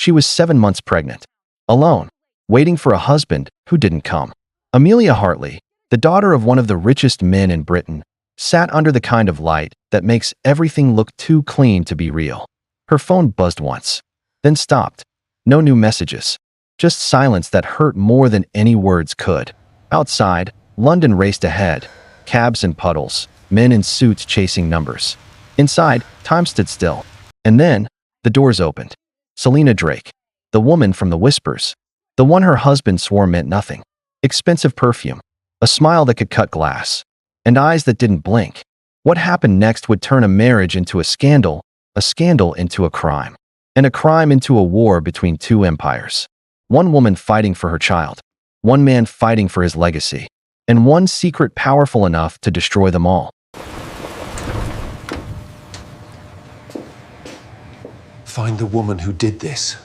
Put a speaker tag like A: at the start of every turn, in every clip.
A: She was 7 months pregnant, alone, waiting for a husband who didn't come. Amelia Hartley, the daughter of one of the richest men in Britain, sat under the kind of light that makes everything look too clean to be real. Her phone buzzed once, then stopped. No new messages, just silence that hurt more than any words could. Outside, London raced ahead, cabs and puddles, men in suits chasing numbers. Inside, time stood still. And then, the doors opened. Selina Drake, the woman from the Whispers, the one her husband swore meant nothing. Expensive perfume, a smile that could cut glass, and eyes that didn't blink. What happened next would turn a marriage into a scandal into a crime, and a crime into a war between two empires. One woman fighting for her child, one man fighting for his legacy, and one secret powerful enough to destroy them all.
B: Find the woman who did this.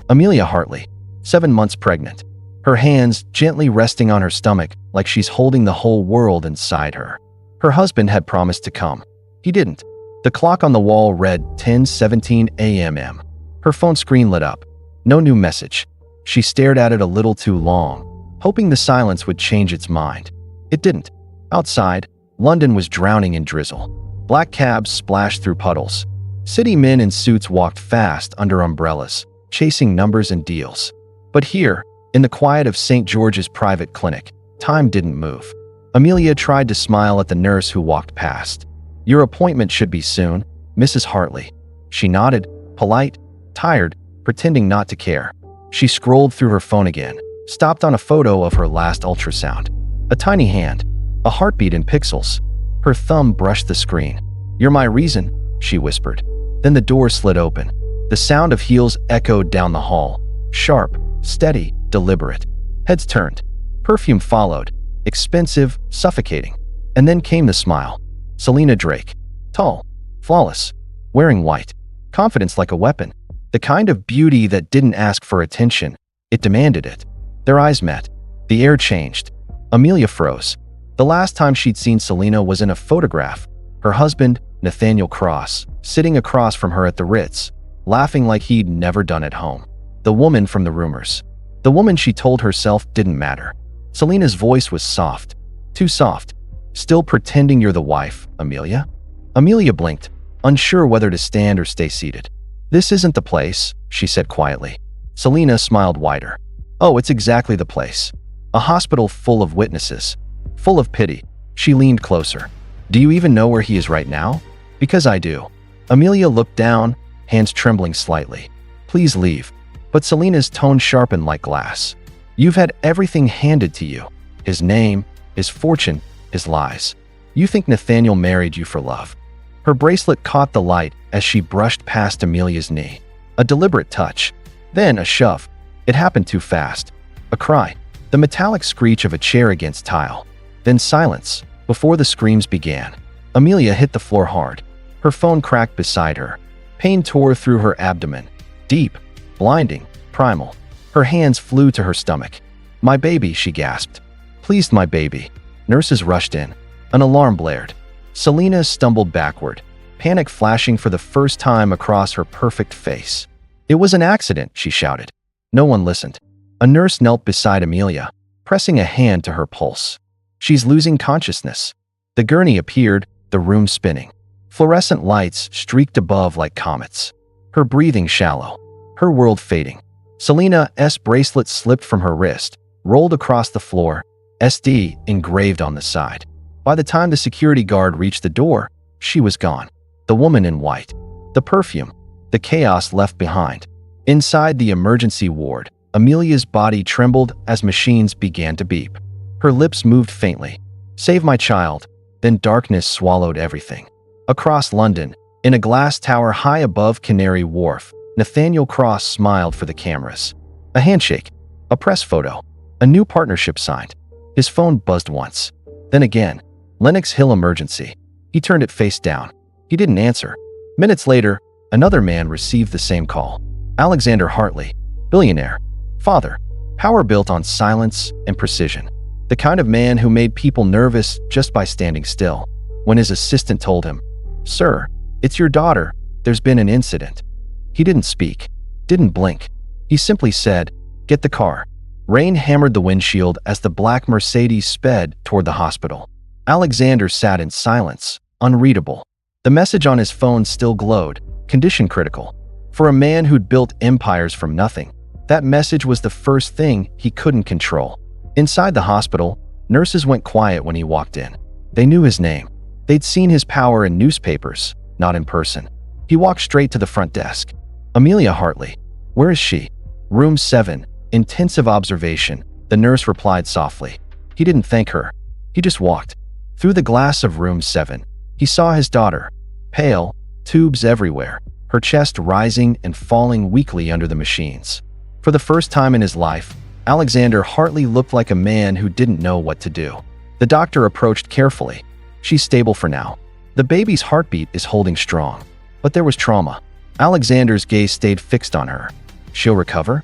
A: Amelia Hartley, 7 months pregnant, her hands gently resting on her stomach like she's holding the whole world inside her. Her husband had promised to come. He didn't. The clock on the wall read 10:17 a.m. Her phone screen lit up. No new message. She stared at it a little too long, hoping the silence would change its mind. It didn't. Outside, London was drowning in drizzle. Black cabs splashed through puddles. City men in suits walked fast under umbrellas, chasing numbers and deals. But here, in the quiet of St. George's private clinic, time didn't move. Amelia tried to smile at the nurse who walked past. "Your appointment should be soon, Mrs. Hartley." She nodded, polite, tired, pretending not to care. She scrolled through her phone again, stopped on a photo of her last ultrasound. A tiny hand, a heartbeat in pixels. Her thumb brushed the screen. "You're my reason," she whispered. Then the door slid open. The sound of heels echoed down the hall. Sharp, steady, deliberate. Heads turned. Perfume followed. Expensive, suffocating. And then came the smile. Selina Drake. Tall, flawless, wearing white. Confidence like a weapon. The kind of beauty that didn't ask for attention. It demanded it. Their eyes met. The air changed. Amelia froze. The last time she'd seen Selina was in a photograph. Her husband, Nathaniel Cross, sitting across from her at the Ritz, laughing like he'd never done at home. The woman from the rumors. The woman she told herself didn't matter. Selina's voice was soft. Too soft. "Still pretending you're the wife, Amelia?" Amelia blinked, unsure whether to stand or stay seated. "This isn't the place," she said quietly. Selina smiled wider. "Oh, it's exactly the place. A hospital full of witnesses. Full of pity." She leaned closer. "Do you even know where he is right now?" "Because I do." Amelia looked down, hands trembling slightly. "Please leave." But Selina's tone sharpened like glass. "You've had everything handed to you. His name, his fortune, his lies. You think Nathaniel married you for love." Her bracelet caught the light as she brushed past Amelia's knee. A deliberate touch. Then a shove. It happened too fast. A cry. The metallic screech of a chair against tile. Then silence, before the screams began. Amelia hit the floor hard. Her phone cracked beside her. Pain tore through her abdomen. Deep, blinding, primal. Her hands flew to her stomach. "My baby," she gasped. "Please, my baby." Nurses rushed in. An alarm blared. Selina stumbled backward, panic flashing for the first time across her perfect face. "It was an accident," she shouted. No one listened. A nurse knelt beside Amelia, pressing a hand to her pulse. "She's losing consciousness." The gurney appeared, the room spinning. Fluorescent lights streaked above like comets. Her breathing shallow, her world fading. Selina's bracelet slipped from her wrist, rolled across the floor, SD engraved on the side. By the time the security guard reached the door, she was gone. The woman in white. The perfume. The chaos left behind. Inside the emergency ward, Amelia's body trembled as machines began to beep. Her lips moved faintly. "Save my child." Then darkness swallowed everything. Across London, in a glass tower high above Canary Wharf, Nathaniel Cross smiled for the cameras. A handshake. A press photo. A new partnership signed. His phone buzzed once. Then again. Lenox Hill emergency. He turned it face down. He didn't answer. Minutes later, another man received the same call. Alexander Hartley, billionaire, father, power built on silence and precision. The kind of man who made people nervous just by standing still. When his assistant told him, "Sir, it's your daughter, there's been an incident." He didn't speak, didn't blink. He simply said, "Get the car." Rain hammered the windshield as the black Mercedes sped toward the hospital. Alexander sat in silence, unreadable. The message on his phone still glowed, condition critical. For a man who'd built empires from nothing, that message was the first thing he couldn't control. Inside the hospital, nurses went quiet when he walked in. They knew his name. They'd seen his power in newspapers, not in person. He walked straight to the front desk. "Amelia Hartley. Where is she?" "Room 7, intensive observation," the nurse replied softly. He didn't thank her. He just walked. Through the glass of room 7, he saw his daughter, pale, tubes everywhere, her chest rising and falling weakly under the machines. For the first time in his life, Alexander Hartley looked like a man who didn't know what to do. The doctor approached carefully. "She's stable for now. The baby's heartbeat is holding strong. But there was trauma." Alexander's gaze stayed fixed on her. "She'll recover?"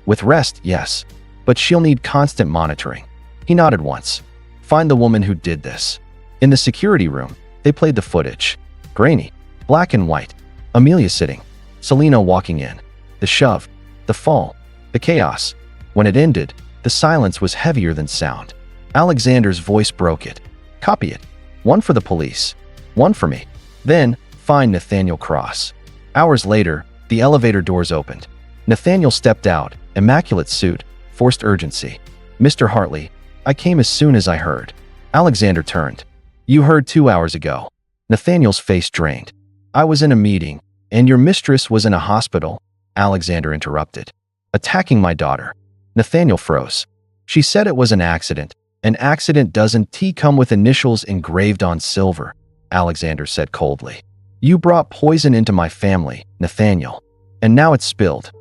A: "With rest, yes. But she'll need constant monitoring." He nodded once. "Find the woman who did this." In the security room, they played the footage. Grainy, black and white. Amelia sitting. Selena walking in. The shove. The fall. The chaos. When it ended, the silence was heavier than sound. Alexander's voice broke it. "Copy it. One for the police. One for me. Then, find Nathaniel Cross." Hours later, the elevator doors opened. Nathaniel stepped out, immaculate suit, forced urgency. "Mr. Hartley, I came as soon as I heard." Alexander turned. "You heard 2 hours ago." Nathaniel's face drained. "I was in a meeting, and your mistress was in a hospital," Alexander interrupted. "Attacking my daughter." Nathaniel froze. "She said it was an accident. An accident doesn't come with initials engraved on silver," Alexander said coldly. "You brought poison into my family, Nathaniel. And now it's spilled."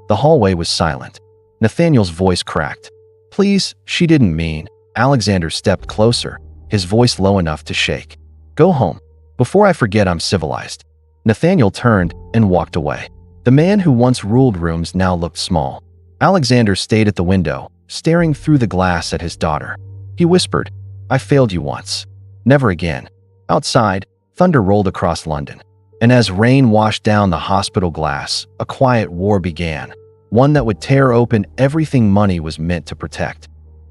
A: The hallway was silent. Nathaniel's voice cracked. "Please, she didn't mean." Alexander stepped closer, his voice low enough to shake. "Go home. Before I forget I'm civilized." Nathaniel turned and walked away. The man who once ruled rooms now looked small. Alexander stayed at the window, staring through the glass at his daughter. He whispered, "I failed you once. Never again." Outside, thunder rolled across London. And as rain washed down the hospital glass, a quiet war began, one that would tear open everything money was meant to protect.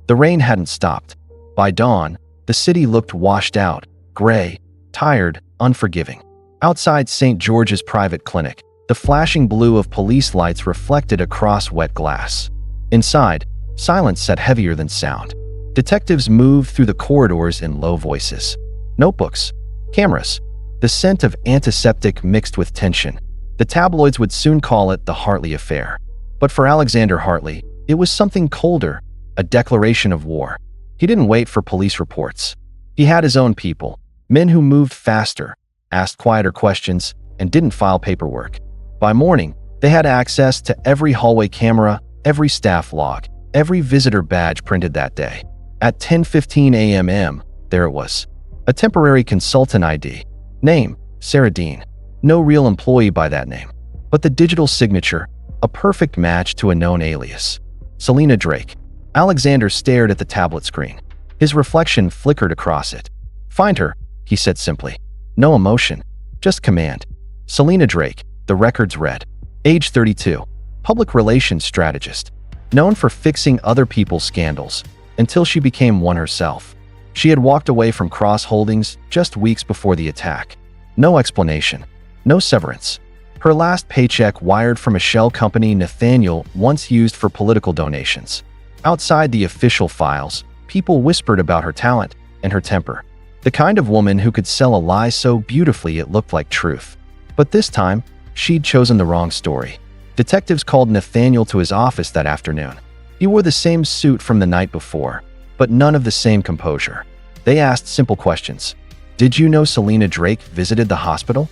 A: The rain hadn't stopped. By dawn, the city looked washed out, gray, tired, unforgiving. Outside St. George's private clinic, the flashing blue of police lights reflected across wet glass. Inside, silence sat heavier than sound. Detectives moved through the corridors in low voices. Notebooks, cameras, the scent of antiseptic mixed with tension. The tabloids would soon call it the Hartley affair. But for Alexander Hartley, it was something colder, a declaration of war. He didn't wait for police reports. He had his own people, men who moved faster, asked quieter questions, and didn't file paperwork. By morning, they had access to every hallway camera, every staff log, every visitor badge printed that day. At 10:15 a.m., there it was. A temporary consultant ID. Name, Sarah Dean. No real employee by that name. But the digital signature, a perfect match to a known alias. Selena Drake. Alexander stared at the tablet screen. His reflection flickered across it. "Find her," he said simply. No emotion, just command. Selena Drake, the records read. Age 32. Public relations strategist. Known for fixing other people's scandals, until she became one herself. She had walked away from Cross Holdings just weeks before the attack. No explanation. No severance. Her last paycheck wired from a shell company Nathaniel once used for political donations. Outside the official files, people whispered about her talent and her temper. The kind of woman who could sell a lie so beautifully it looked like truth. But this time, she'd chosen the wrong story. Detectives called Nathaniel to his office that afternoon. He wore the same suit from the night before, but none of the same composure. They asked simple questions. Did you know Selena Drake visited the hospital?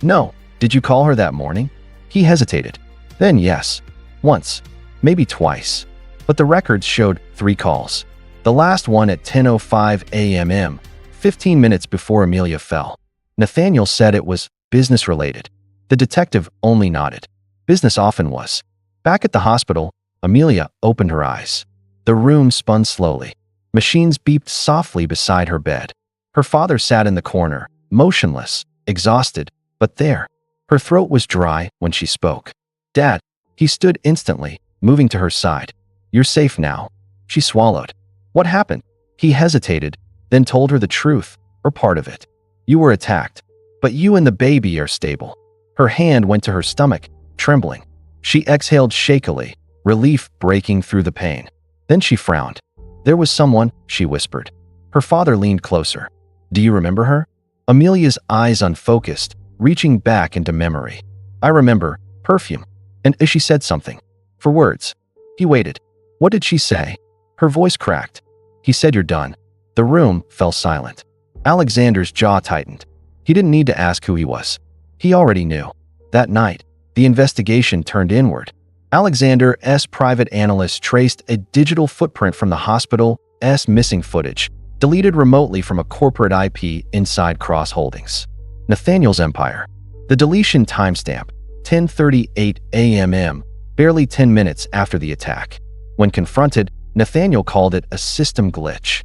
A: No. Did you call her that morning? He hesitated. Then yes. Once. Maybe twice. But the records showed 3 calls. The last one at 10:05 a.m., 15 minutes before Amelia fell. Nathaniel said it was business-related. The detective only nodded. Business often was. Back at the hospital, Amelia opened her eyes. The room spun slowly. Machines beeped softly beside her bed. Her father sat in the corner, motionless, exhausted, but there. Her throat was dry when she spoke. "Dad." He stood instantly, moving to her side. "You're safe now." She swallowed. "What happened?" He hesitated, then told her the truth, or part of it. "You were attacked, but you and the baby are stable." Her hand went to her stomach, trembling. She exhaled shakily, relief breaking through the pain. Then she frowned. "There was someone," she whispered. Her father leaned closer. "Do you remember her?" Amelia's eyes unfocused, reaching back into memory. "I remember, perfume." And she said something. For words. He waited. What did she say? Her voice cracked. "He said you're done." The room fell silent. Alexander's jaw tightened. He didn't need to ask who he was. He already knew. That night, the investigation turned inward. Alexander's private analysts traced a digital footprint from the hospital's missing footage, deleted remotely from a corporate IP inside Cross Holdings. Nathaniel's empire. The deletion timestamp, 10:38 a.m., barely 10 minutes after the attack. When confronted, Nathaniel called it a system glitch.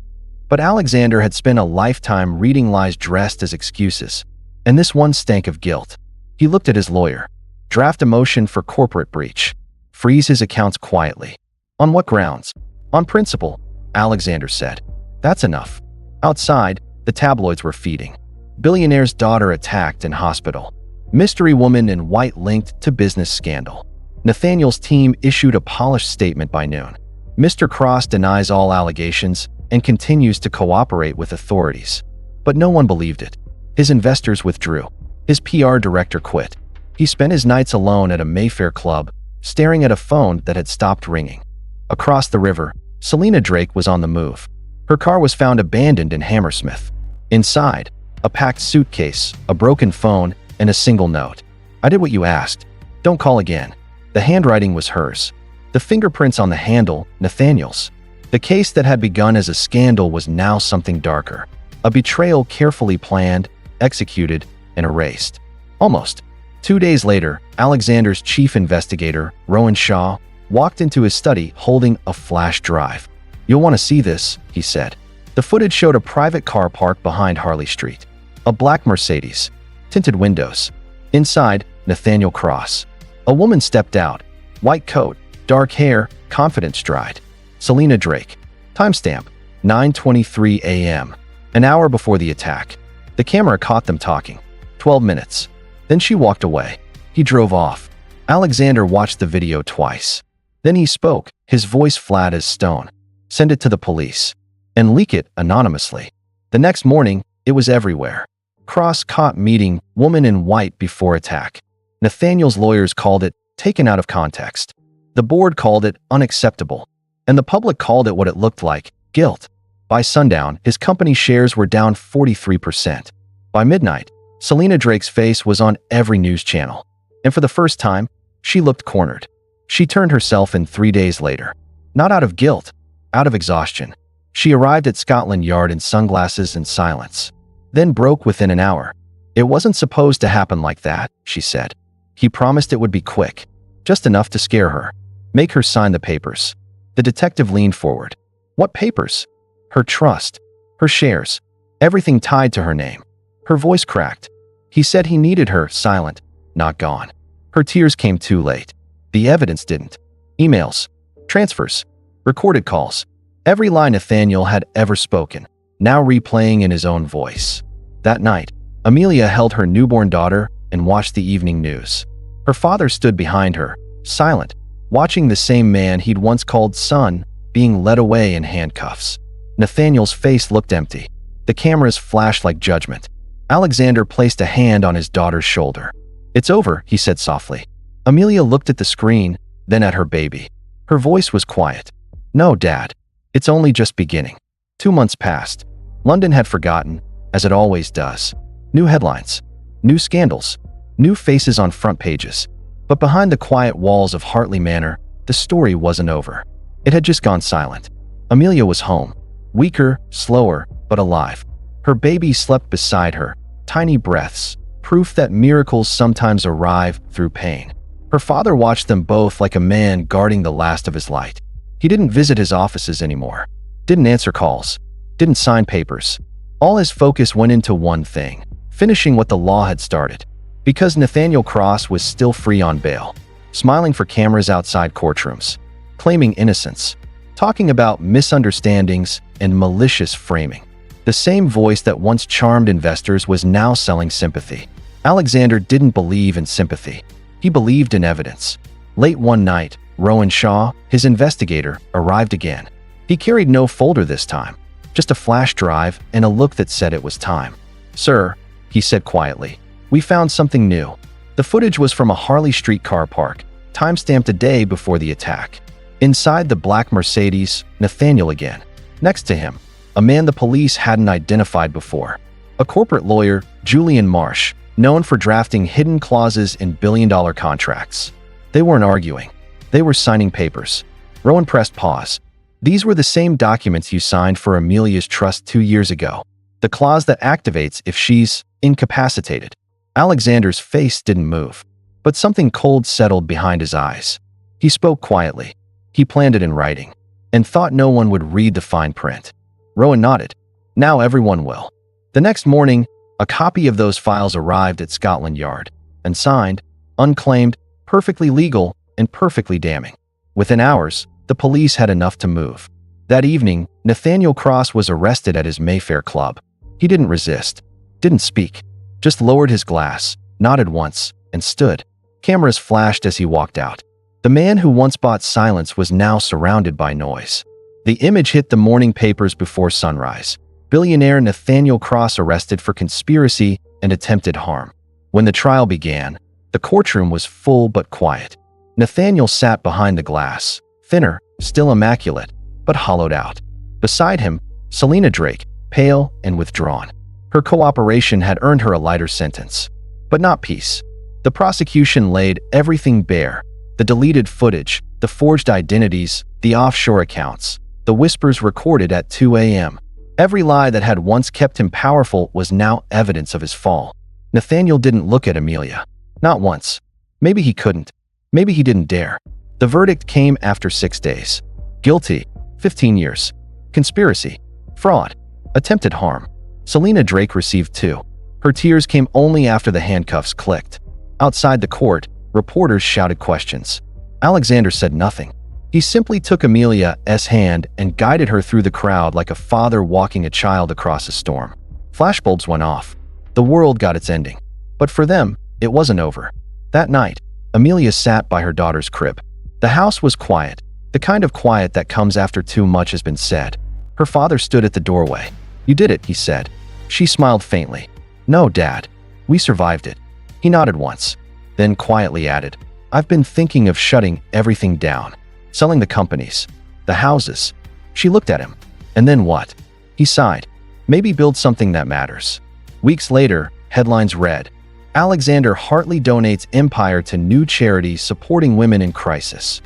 A: But Alexander had spent a lifetime reading lies dressed as excuses, and this one stank of guilt. He looked at his lawyer. Draft a motion for corporate breach. Freeze his accounts quietly. On what grounds? On principle, Alexander said. That's enough. Outside, the tabloids were feeding. Billionaire's daughter attacked in hospital. Mystery woman in white linked to business scandal. Nathaniel's team issued a polished statement by noon. Mr. Cross denies all allegations and continues to cooperate with authorities. But no one believed it. His investors withdrew. His PR director quit. He spent his nights alone at a Mayfair club, staring at a phone that had stopped ringing. Across the river, Selena Drake was on the move. Her car was found abandoned in Hammersmith. Inside, a packed suitcase, a broken phone, and a single note. "I did what you asked. Don't call again." The handwriting was hers. The fingerprints on the handle, Nathaniel's. The case that had begun as a scandal was now something darker. A betrayal carefully planned, executed, and erased. Almost. 2 days later, Alexander's chief investigator, Rowan Shaw, walked into his study holding a flash drive. "You'll want to see this," he said. The footage showed a private car parked behind Harley Street. A black Mercedes. Tinted windows. Inside, Nathaniel Cross. A woman stepped out. White coat, dark hair, confident stride. Selena Drake. Timestamp, 9:23 a.m. An hour before the attack. The camera caught them talking. 12 minutes. Then she walked away. He drove off. Alexander watched the video twice. Then he spoke, his voice flat as stone. "Send it to the police. And leak it anonymously." The next morning, it was everywhere. Cross caught meeting woman in white before attack. Nathaniel's lawyers called it taken out of context. The board called it unacceptable. And the public called it what it looked like, guilt. By sundown, his company shares were down 43%. By midnight, Selena Drake's face was on every news channel. And for the first time, she looked cornered. She turned herself in 3 days later. Not out of guilt, out of exhaustion. She arrived at Scotland Yard in sunglasses and silence. Then broke within an hour. "It wasn't supposed to happen like that," she said. "He promised it would be quick. Just enough to scare her. Make her sign the papers." The detective leaned forward. "What papers?" "Her trust. Her shares. Everything tied to her name." Her voice cracked. He said he needed her silent, not gone. Her tears came too late. The evidence didn't. Emails. Transfers. Recorded calls. Every line Nathaniel had ever spoken, now replaying in his own voice. That night, Amelia held her newborn daughter and watched the evening news. Her father stood behind her, silent, watching the same man he'd once called son being led away in handcuffs. Nathaniel's face looked empty. The cameras flashed like judgment. Alexander placed a hand on his daughter's shoulder. "It's over," he said softly. Amelia looked at the screen, then at her baby. Her voice was quiet. "No, Dad. It's only just beginning." 2 months passed. London had forgotten, as it always does. New headlines. New scandals. New faces on front pages. But behind the quiet walls of Hartley Manor, the story wasn't over. It had just gone silent. Amelia was home. Weaker, slower, but alive. Her baby slept beside her, tiny breaths, proof that miracles sometimes arrive through pain. Her father watched them both like a man guarding the last of his light. He didn't visit his offices anymore, didn't answer calls, didn't sign papers. All his focus went into one thing, finishing what the law had started. Because Nathaniel Cross was still free on bail, smiling for cameras outside courtrooms, claiming innocence, talking about misunderstandings and malicious framing. The same voice that once charmed investors was now selling sympathy. Alexander didn't believe in sympathy. He believed in evidence. Late one night, Rowan Shaw, his investigator, arrived again. He carried no folder this time, just a flash drive and a look that said it was time. "Sir," he said quietly, "we found something new." The footage was from a Harley Street car park, time-stamped a day before the attack. Inside the black Mercedes, Nathaniel again. Next to him, a man the police hadn't identified before. A corporate lawyer, Julian Marsh, known for drafting hidden clauses in billion-dollar contracts. They weren't arguing. They were signing papers. Rowan pressed pause. "These were the same documents you signed for Amelia's trust 2 years ago. The clause that activates if she's incapacitated." Alexander's face didn't move, but something cold settled behind his eyes. He spoke quietly. He planned it in writing, and thought no one would read the fine print. Rowan nodded. "Now everyone will." The next morning, a copy of those files arrived at Scotland Yard, and signed, unclaimed, perfectly legal, and perfectly damning. Within hours, the police had enough to move. That evening, Nathaniel Cross was arrested at his Mayfair club. He didn't resist, didn't speak, just lowered his glass, nodded once, and stood. Cameras flashed as he walked out. The man who once bought silence was now surrounded by noise. The image hit the morning papers before sunrise. Billionaire Nathaniel Cross arrested for conspiracy and attempted harm. When the trial began, the courtroom was full but quiet. Nathaniel sat behind the glass, thinner, still immaculate, but hollowed out. Beside him, Selena Drake, pale and withdrawn. Her cooperation had earned her a lighter sentence. But not peace. The prosecution laid everything bare. The deleted footage, the forged identities, the offshore accounts, the whispers recorded at 2 a.m. Every lie that had once kept him powerful was now evidence of his fall. Nathaniel didn't look at Amelia. Not once. Maybe he couldn't. Maybe he didn't dare. The verdict came after 6 days. Guilty, 15 years. Conspiracy, fraud, attempted harm. Selena Drake received 2. Her tears came only after the handcuffs clicked. Outside the court, reporters shouted questions. Alexander said nothing. He simply took Amelia's hand and guided her through the crowd like a father walking a child across a storm. Flashbulbs went off. The world got its ending. But for them, it wasn't over. That night, Amelia sat by her daughter's crib. The house was quiet, the kind of quiet that comes after too much has been said. Her father stood at the doorway. "You did it," he said. She smiled faintly. "No, Dad. We survived it." He nodded once, then quietly added, "I've been thinking of shutting everything down. Selling the companies, the houses." She looked at him. "And then what?" He sighed. "Maybe build something that matters." Weeks later, headlines read, "Alexander Hartley donates empire to new charity supporting women in crisis."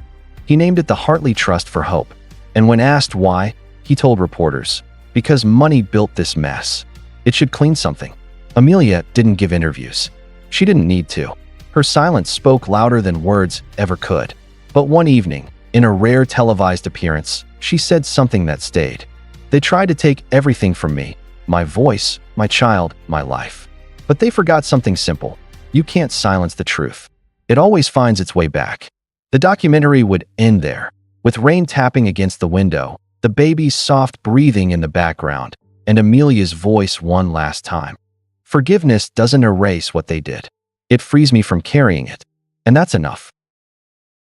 A: He named it the Hartley Trust for Hope. And when asked why, he told reporters, "Because money built this mess. It should clean something." Amelia didn't give interviews. She didn't need to. Her silence spoke louder than words ever could. But one evening, in a rare televised appearance, she said something that stayed. "They tried to take everything from me, my voice, my child, my life. But they forgot something simple. You can't silence the truth. It always finds its way back." The documentary would end there, with rain tapping against the window, the baby's soft breathing in the background, and Amelia's voice one last time. "Forgiveness doesn't erase what they did. It frees me from carrying it. And that's enough."